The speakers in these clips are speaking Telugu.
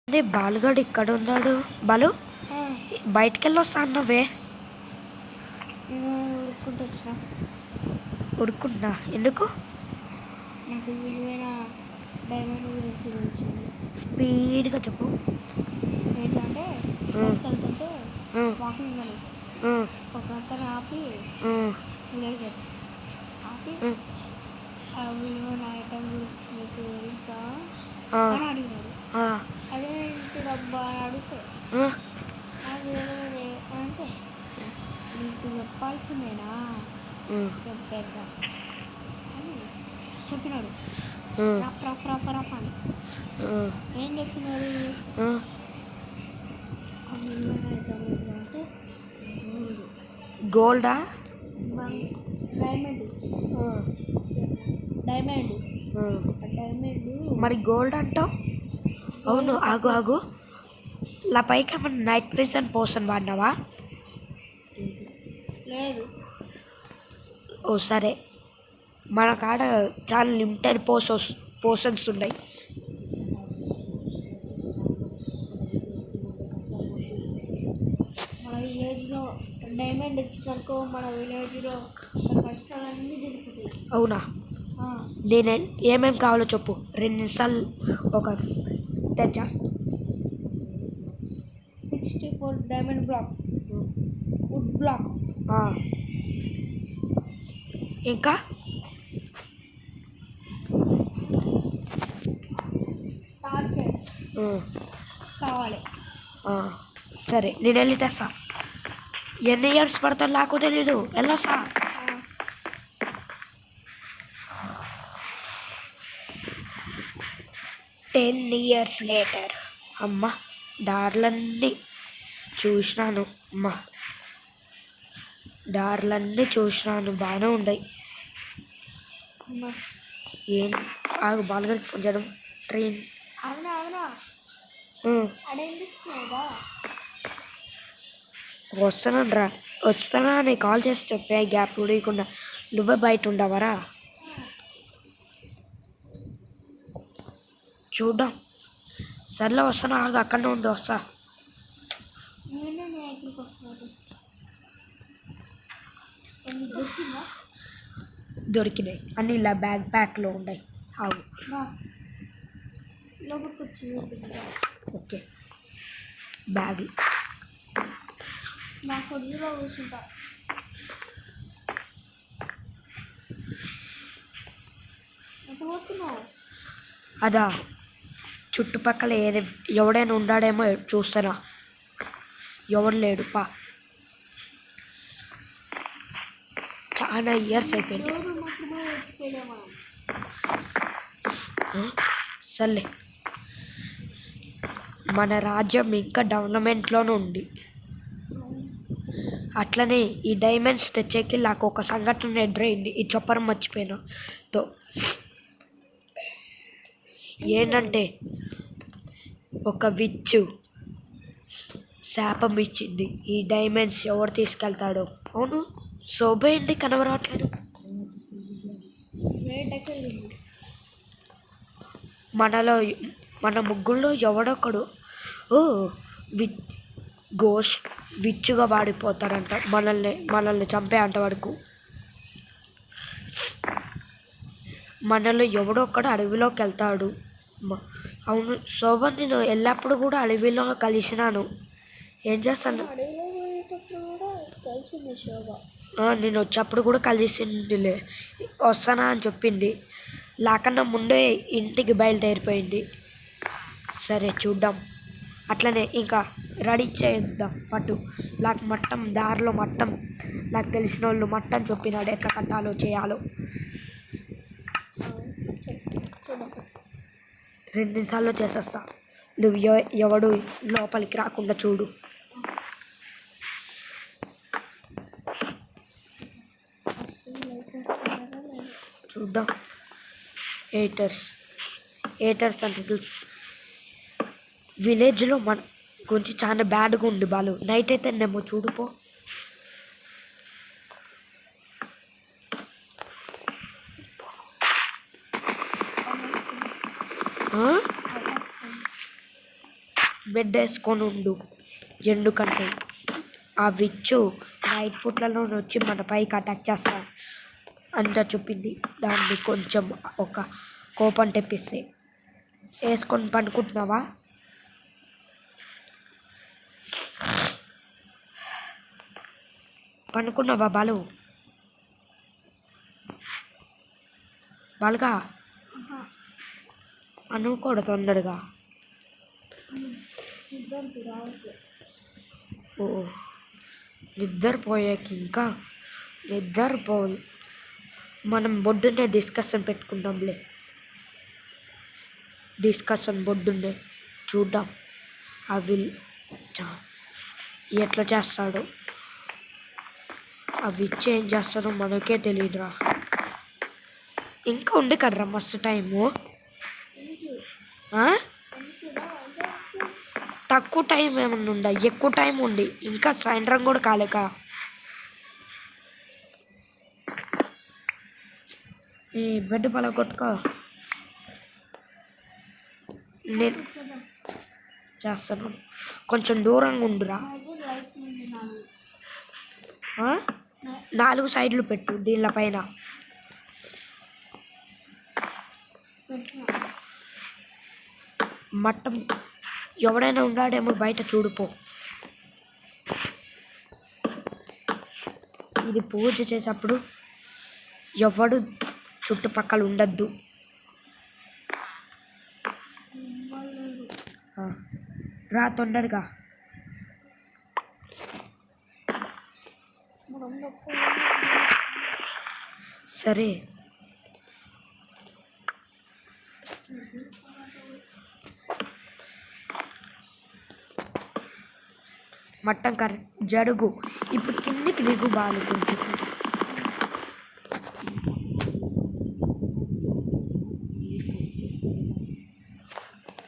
నీ బాలుగాడు ఇక్కడ ఉన్నాడు. బాలు బయటికి వెళ్ళొస్తా అన్నవే. ఊరుకుంటూ వచ్చిన ఉడుకుంటున్నా. ఎందుకు? నాకు విలువైన డైమండ్ గురించి తెలిసింది. స్పీడ్గా చెప్పు. ఏంటంటే వెళ్తుంటే వాకింగ్ అని ఒక అతను ఆపి విలేజ్ ఆపి ఆ విలువైన ఐటమ్ గురించి నీకు తెలుసా అని అడిగినాడు. అదేంటి డబ్బా అని అడిగితే నాకు తెలియదే అంటే నీకు చెప్పాల్సిందేనా చెప్పేద్దాం అని చెప్పినాడు. రప్ప అని ఏం చెప్పినాడు? ఆ విలువైన ఐటమ్ ఏంటంటే గోల్డా? డైమండ్. డైమండ్ మరి గోల్డ్ అంటావు? అవును, ఆగు ఆగు. ఇలా పైకి ఏమన్నా నైట్రోజన్ పోషన్ వాడినావా? లేదు. ఓ సరే, మన కాడ చాలా లిమిటెడ్ పోషన్స్ ఉన్నాయి. మన విలేజ్లో డైమండ్ వచ్చిందనుకో మన విలేజ్లో కష్టాలన్నీ తిరుగుతాయి. అవునా? నేను ఏమేమి కావాలో చెప్పు. 2 నిమిషాలు ఒక తెచ్చేస్తా. 64 డైమండ్ బ్లాక్స్, వుడ్ బ్లాక్స్, ఇంకా టార్చెస్ కావాలి. సరే, నేను వెళ్ళి తెస్తా. ఎన్ని ఇయర్స్ పడతాను నాకు తెలీదు. వెళ్ళొస్తా. $10 years later. అమ్మ, దారులన్నీ చూసినాను. బాగానే ఉన్నాయి. ఏం ఆగు, బాలుగారికి ఫోన్ చేయడం. ట్రైన్ వస్తానా అని కాల్ చేసి చెప్పా. గ్యాప్ ఉడయకుండా నువ్వే బయట ఉండవరా? చూద్దాం. సర్లే వస్తానా, ఆగు, అక్కడనే ఉండి వస్తా. దొరికినాయి అన్నీ ఇలా బ్యాగ్ ప్యాక్లో ఉన్నాయి. ఆగు. ఓకే, బ్యాగ్ అదా, చుట్టుపక్కల ఎవడైనా ఉన్నాడేమో చూస్తారా. ఎవరు లేడు. చాలా ఇయర్స్ అయిపోయింది. సర్లే, మన రాజ్యం ఇంకా డెవలప్మెంట్లోనే ఉంది. అట్లనే ఈ డైమండ్స్ తెచ్చేకి నాకు ఒక సంఘటన ఎదురైంది. ఈ చెప్పరం మర్చిపోయినా. ఏంటంటే ఒక విచ్ శాపం ఇచ్చింది. ఈ డైమండ్స్ ఎవరు తీసుకెళ్తాడో. అవును, శోభ కనబరాట్లేదు. మన ముగ్గుల్లో ఎవడొక్కడు విచ్చుగా వాడిపోతాడంట. మనల్ని చంపే అంట వరకు. మనలో ఎవడొక్కడు అడవిలోకి వెళ్తాడు. అవును శోభ, నేను ఎల్లప్పుడు కూడా అడవిలో కలిసినాను. ఏం చేస్తాను? నేను వచ్చేప్పుడు కూడా కలిసిందిలే. వస్తానా అని చెప్పింది. లేకన్నా ముందే ఇంటికి బయలుదేరిపోయింది. సరే చూద్దాం. అట్లనే ఇంకా రెడీ చేద్దాం. పట్టు దారిలో మట్టం నాకు తెలిసిన వాళ్ళు మట్టం చెప్పినాడు ఎట్లా కట్టాలో చేయాలో. 2 నిమిషాల్లో చేసేస్తా. నువ్వు ఎవడు లోపలికి రాకుండా చూడు. చూద్దాం. ఏటర్స్ అంటే తెలుసు. విలేజ్లో మన గురించి చాలా బ్యాడ్గా ఉంది బాలు. నైట్ అయితే నేమో చూడుపో. బెడ్ వేసుకొని ఉండు. ఎందుకంటే ఆ విచ్చు నైట్ పూట్లలో వచ్చి మన పైకి అటాక్ చేస్తా అంతా చెప్పింది. దాన్ని కొంచెం ఒక కోపం తెప్పిస్తే వేసుకొని పండుకుంటున్నావా? పండుకున్నావా బాలు? బాలుగా ఆహా. అనుకోడు తొందరగా. నిద్రకి రావట్లేదు. ఓ నిద్రపోయాక ఇంకా నిద్రపోదు. మనం బొడ్డునే డిస్కషన్ పెట్టుకుందాంలే. డిస్కషన్ బొడ్డునే చూద్దాం. అవి ఎట్లా చేస్తాడో, అవి ఇచ్చి ఏం చేస్తాడో మనకే తెలియదురా. ఇంకా ఉంది కదరా మస్తు టైము. తక్కువ టైం ఏమన్నా ఉందా? ఎక్కువ టైం ఉంది. ఇంకా సాయంత్రం కూడా కాలేక. ఈ బెడ్ పల కొట్టుకో. నేను చేస్తాను. కొంచెం దూరంగా ఉండురా. 4 సైడ్లు పెట్టు దీనిల పైన. మట్టం ఎవడైనా ఉన్నాడేమో బయట చూడుపో. ఇది పూజ చేసేటప్పుడు ఎవడు చుట్టుపక్కల ఉండద్దు. రా తొందరగా. సరే మట్టం జరుగు. ఇప్పుడు కిందికి దిగు బాలు కొంచెం.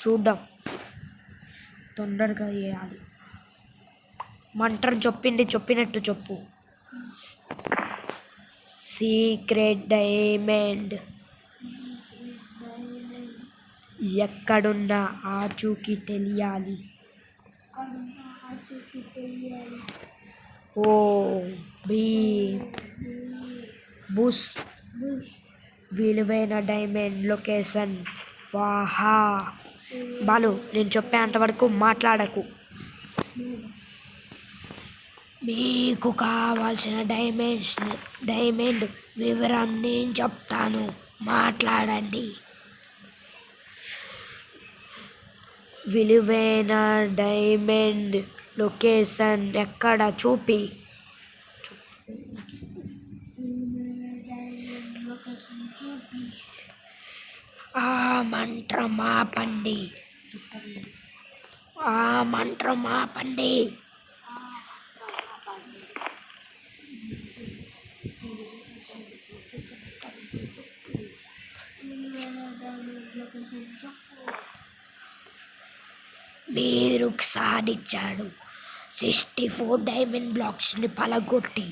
చూద్దాం తొందరగా వేయాలి. మంత్రం చెప్పినట్టు చెప్పు. సీక్రెట్ డైమండ్ ఎక్కడున్నా ఆచూకీ తెలియాలి. ఓ బుష్ విలువైన డైమండ్ లొకేషన్. వాహా బాలు, నేను చెప్పేంత వరకు మాట్లాడకు. మీకు కావాల్సిన డైమండ్ వివరం నేను చెప్తాను, మాట్లాడండి. విలువైన డైమండ్ లొకేషన్ ఎక్కడ చూపి. ఆ మంత్రం ఆపండి. ఆ మంత్రం ఆపండి. మీరు సాధించాడు 64 డైమండ్ బ్లాక్స్ని పలగొట్టి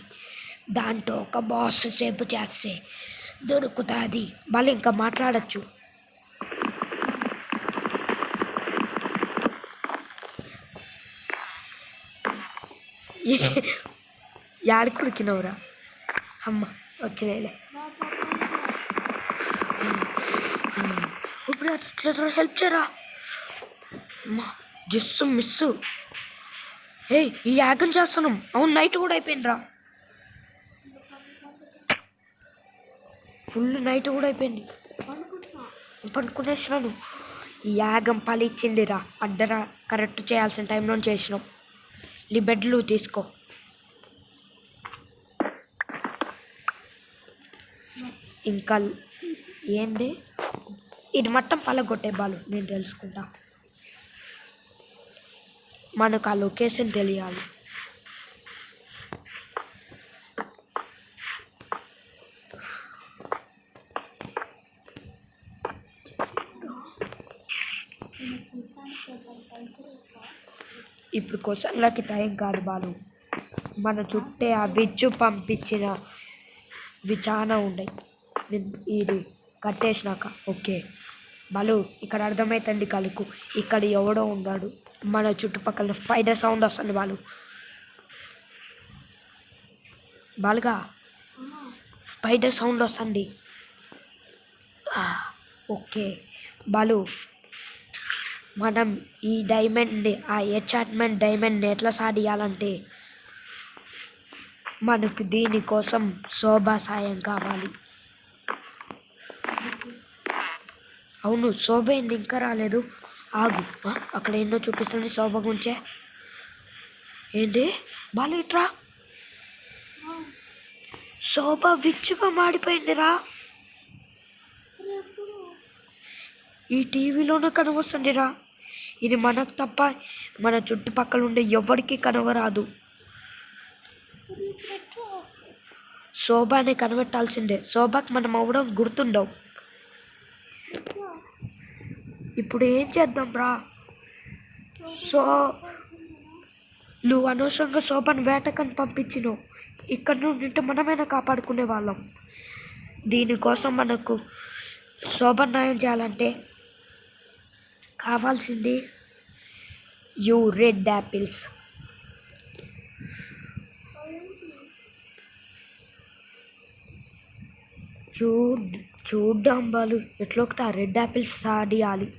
దాంట్లో ఒక బాస్ సేపు చేస్తే దొరుకుతుంది. మళ్ళీ ఇంకా మాట్లాడచ్చు. యాడ కుడికినవురా? అమ్మ వచ్చినాయిలే. ఇప్పుడు అట్లా హెల్ప్ చేయరా అమ్మా. Just miss. ఈ యాగం చేస్తున్నాం. అవును నైట్ కూడా అయిపోయిందిరా. ఫుల్ నైట్ కూడా అయిపోయింది. పండుకునేసినాను. ఈ యాగం పలిచ్చిందిరా. కరెక్ట్ చేయాల్సిన టైంలో చేసినాం. నీ బెడ్లు తీసుకో. ఇంకా ఏంటి ఇది మొత్తం పలగొట్టే బాలు. నేను తెలుసుకుంటా. మనకు ఆ లొకేషన్ తెలియాలి. ఇప్పుడు క్వశ్చన్లకి టైం కాదు బాలు. మన చుట్టే ఆ విచ్చు పంపించినవి చాలా ఉన్నాయి. ఇది కట్టేసినాక ఓకే బాలు ఇక్కడ అర్థమవుతుంది కలుకు. ఇక్కడ ఎవడో ఉన్నాడు. మన చుట్టుపక్కల స్పైడర్ సౌండ్ వస్తుంది బాలుగా స్పైడర్ సౌండ్ వస్తుంది. ఓకే బాలు, మనం ఈ డైమండ్ని ఆ ఎన్చాంట్మెంట్ డైమండ్ని ఎట్లా సాధించాలంటే మనకు దీనికోసం శోభా సాయం కావాలి. అవును, శోభ ఏంది ఇంకా రాలేదు? ఆగు, అక్కడ ఎన్నో చూపిస్తుంది శోభ గురించే. ఏంటి బాలు ఇట్రా, శోభ విచ్చుగా మాడిపోయిందిరా. ఈ టీవీలోనే కనవస్తుందిరా. ఇది మనకు తప్ప మన చుట్టుపక్కల ఉండే ఎవరికి కనవరాదు. శోభని కనిపెట్టాల్సిందే. శోభకు మనం అవ్వడం గుర్తుండవు. ఇప్పుడు ఏం చేద్దాం రా? నువ్వు అనవసరంగా శోభను వేటకని పంపించినావు. ఇక్కడ నుండి మనమైనా కాపాడుకునే వాళ్ళం. దీనికోసం మనకు శోభ న్యాయం చేయాలంటే కావాల్సింది రెడ్ యాపిల్స్. చూద్దాం బాలు, ఎట్లోకి రెడ్ యాపిల్స్ సాడియాలి.